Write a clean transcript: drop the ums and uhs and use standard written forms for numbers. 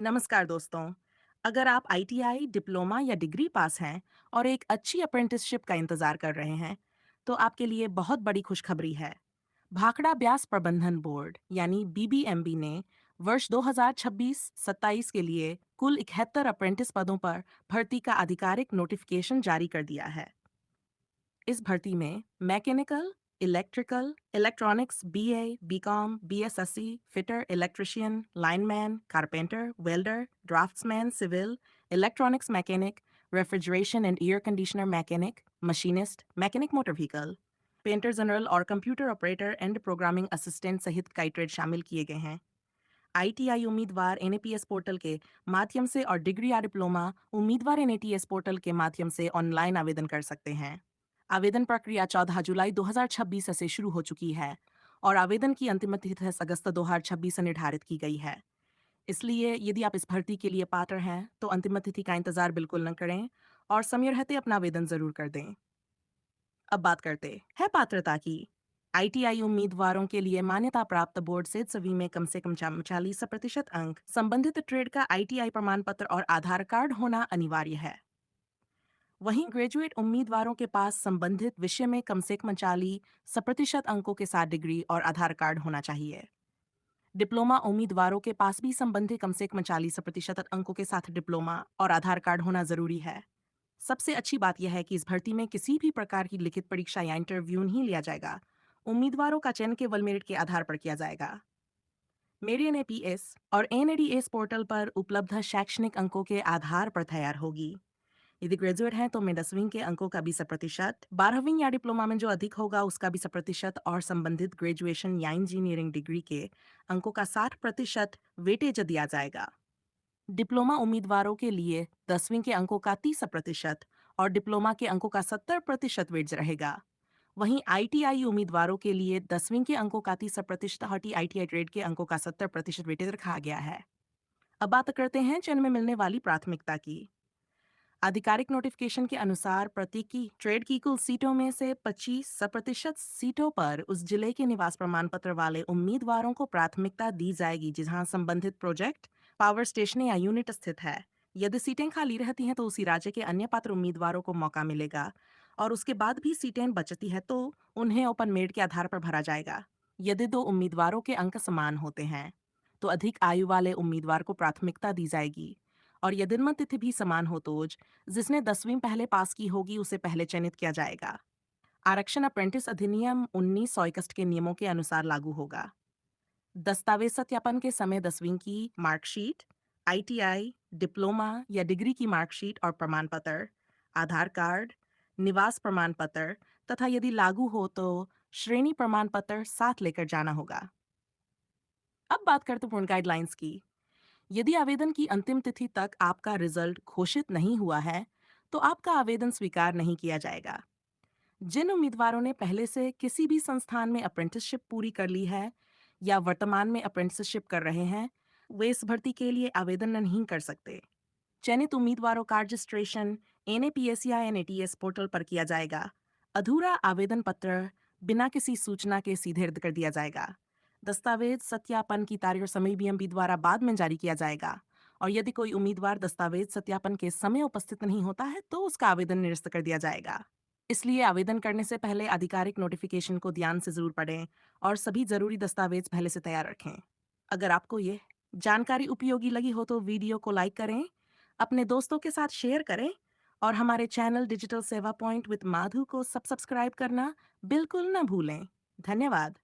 नमस्कार दोस्तों। अगर आप आईटीआई, डिप्लोमा या डिग्री पास हैं और एक अच्छी अप्रेंटिसशिप का इंतजार कर रहे हैं, तो आपके लिए बहुत बड़ी खुशखबरी है। भाखड़ा ब्यास प्रबंधन बोर्ड यानी बीबीएमबी ने वर्ष 2026-27 के लिए कुल 71 अप्रेंटिस पदों पर भर्ती का आधिकारिक नोटिफिकेशन जारी कर दिया है। इस भर्ती में mechanical, electrical, electronics BA, BCom, BSc, fitter, electrician, lineman, carpenter, welder, draftsman, civil, electronics mechanic, refrigeration and air conditioner mechanic, machinist, mechanic motor vehicle, painter general और computer operator and programming assistant सहित कई trade शामिल किए गए हैं। ITI उम्मीदवार एनएपीएस portal के माध्यम से और डिग्री या डिप्लोमा उम्मीदवार एनएटीएस पोर्टल के माध्यम से ऑनलाइन आवेदन कर सकते हैं। आवेदन प्रक्रिया 14 जुलाई 2026 से शुरू हो चुकी है और आवेदन की अंतिम तिथि 10 अगस्त 2026 से निर्धारित की गई है। इसलिए यदि आप इस भर्ती के लिए पात्र हैं तो अंतिम तिथि का इंतजार बिल्कुल न करें और समय रहते अपना आवेदन जरूर कर दें। अब बात करते हैं पात्रता की। आईटीआई उम्मीदवारों के लिए मान्यता प्राप्त बोर्ड से सभी में कम से कम 40% अंक, संबंधित ट्रेड का आईटीआई प्रमाण पत्र और आधार कार्ड होना अनिवार्य है। वहीं ग्रेजुएट उम्मीदवारों के पास संबंधित विषय में कम से कम 40% अंकों के साथ डिग्री और आधार कार्ड होना चाहिए। डिप्लोमा उम्मीदवारों के पास भी संबंधित कम से कम 40% अंकों के साथ डिप्लोमा और आधार कार्ड होना जरूरी है। सबसे अच्छी बात यह है कि इस भर्ती में किसी भी प्रकार की लिखित परीक्षा या इंटरव्यू नहीं लिया जाएगा। उम्मीदवारों का चयन केवल मेरिट के आधार पर किया जाएगा। मेरी एनएपीएस और एनएडीएस पोर्टल पर उपलब्ध शैक्षणिक अंकों के आधार पर तैयार होगी। यदि ग्रेजुएट हैं तो में 10वीं के अंकों का 20%, 12वीं या डिप्लोमा में जो अधिक होगा उसका 20% और संबंधित ग्रेजुएशन या इंजीनियरिंग डिग्री के अंकों का 60% वेटेज दिया जाएगा। डिप्लोमा उम्मीदवारों के लिए 10वीं के अंकों का 30% और डिप्लोमा के अंकों का 70% वेटेज रहेगा। वहीं आईटीआई उम्मीदवारों के लिए 10वीं के अंकों का 30% और आईटीआई ट्रेड के अंकों का 70% वेटेज रखा गया है। अब बात करते हैं चयन में मिलने वाली प्राथमिकता की। आधिकारिक नोटिफिकेशन के अनुसार प्रतीकी ट्रेड की कुल सीटों में से 25% सीटों पर उस जिले के निवास प्रमाण पत्र वाले उम्मीदवारों को प्राथमिकता दी जाएगी जहां संबंधित प्रोजेक्ट, पावर स्टेशन या यूनिट स्थित है। यदि सीटें खाली रहती हैं तो उसी राज्य के अन्य पात्र उम्मीदवारों को मौका मिलेगा और उसके बाद भी सीटें बचती है तो उन्हें ओपन मेरिट के आधार पर भरा जाएगा। यदि दो उम्मीदवारों के अंक समान होते हैं तो अधिक आयु वाले उम्मीदवार को प्राथमिकता दी जाएगी और यदि जन्म तिथि भी समान हो तो जिसने 10वीं पहले पास की होगी उसे पहले चयनित किया जाएगा। आरक्षण अप्रेंटिस अधिनियम 1961 के नियमों के अनुसार लागू होगा। दस्तावेज सत्यापन के समय 10वीं की मार्कशीट, आईटीआई, डिप्लोमा या डिग्री की मार्कशीट और प्रमाण पत्र, आधार कार्ड, निवास प्रमाण पत्र तथा यदि लागू हो तो श्रेणी प्रमाण पत्र साथ लेकर जाना होगा। अब बात करते हैं पूर्ण गाइडलाइंस की। यदि आवेदन की अंतिम तिथि तक आपका रिजल्ट घोषित नहीं हुआ है, तो आपका आवेदन स्वीकार नहीं किया जाएगा। जिन उम्मीदवारों ने पहले से किसी भी संस्थान में अप्रेंटिसशिप पूरी कर ली है या वर्तमान में अप्रेंटिसशिप कर रहे हैं, वे इस भर्ती के लिए आवेदन नहीं कर सकते। चयनित उम्मीदवारों का रजिस्ट्रेशन एनएपीएस या एनएटीएस पोर्टल पर किया जाएगा। अधूरा आवेदन पत्र बिना किसी सूचना के सीधे रद्द कर दिया जाएगा। दस्तावेज सत्यापन की तारीख और समय बीएमबी द्वारा बाद में जारी किया जाएगा और यदि कोई उम्मीदवार दस्तावेज सत्यापन के समय उपस्थित नहीं होता है तो उसका आवेदन निरस्त कर दिया जाएगा। इसलिए आवेदन करने से पहले आधिकारिक नोटिफिकेशन को ध्यान से जरूर पढ़ें और सभी जरूरी दस्तावेज पहले से तैयार रखें। अगर आपको ये जानकारी उपयोगी लगी हो तो वीडियो को लाइक करें, अपने दोस्तों के साथ शेयर करें और हमारे चैनल डिजिटल सेवा पॉइंट विद माधु को सब्सक्राइब करना बिल्कुल न भूलें। धन्यवाद।